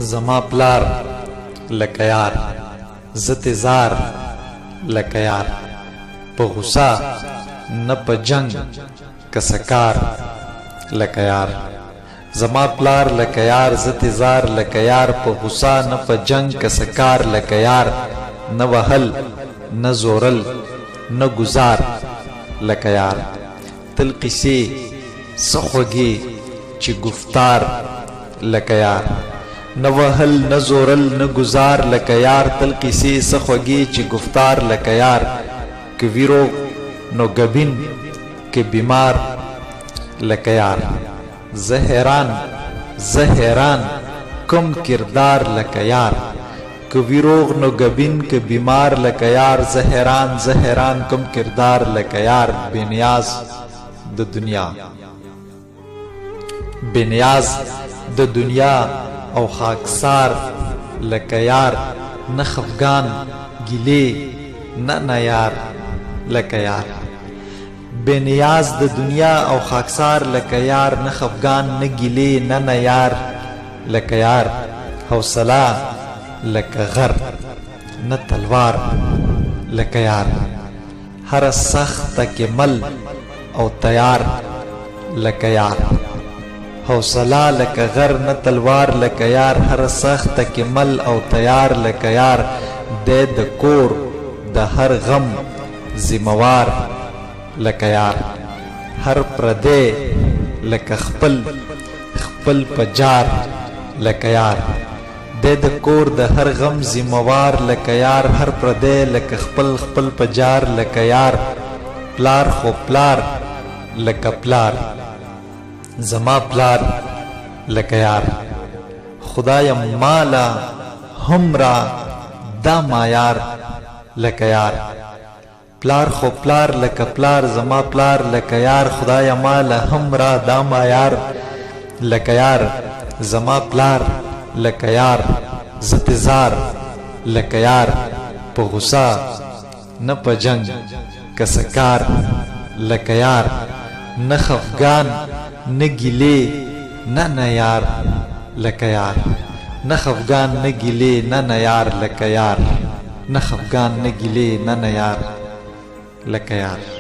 زما پلار لکه یار زه زار لکه یار په غصه نه په جنگ کسکار لکه یار زما پلار لکه یار زه زار لکه یار په غصه نه په جنگ کسکار لکه یار نه وهل نه زورل نه گزار لکه یار تل قصې سخوږي چې گفتار لکه یار نه وهل نه زورل نه گزار لکه یار تل قصې سخوږي چې گفتار لکه یار که ویرو نو گبین که بیمار لکه یار زه حیران کم کردار لکه یار که ویروغ نو گبین که بیمار لکه یار زه حیران کم کردار لکه یار بینیاز د دنیا د دنیا او خاکسار لکه یار نه خفگان گیلې نه یار لکه یار بینیاز د دنیا او خاکسار لکه یار نه خفگان نه گیلې نه یار لکه یار حوصله لکه غر نه تلوار لکه یار هر سخت کې مل او تیار لکه یار حوصله لکه غر نه تلوار لکه یار هر سخت کې مل او تیار لکه یار د کور د هر غم ذمہوار لکه یار هر پردې لکه خپل پجار لکه یار د کور د هر غم ذمہوار لکه یار هر پردې لکه خپل پجار لکه یار پلار خو پلار لکه پلار زما پلار لکه یار خدای مالا همرا دا مایار لکه یار پلار خو پلار لکه پلار زما پلار لکه یار خدای مالا همرا دا مایار لکه یار زما پلار لکه یار زه زار لکه یار په غصه نه په جنگ کسکار لکه یار نه خفگان نه گیلې نه یار لکه یار نه خفگان نه گیلې نه یار لکه یار نه خفگان نه گیلې نه یار لکه یار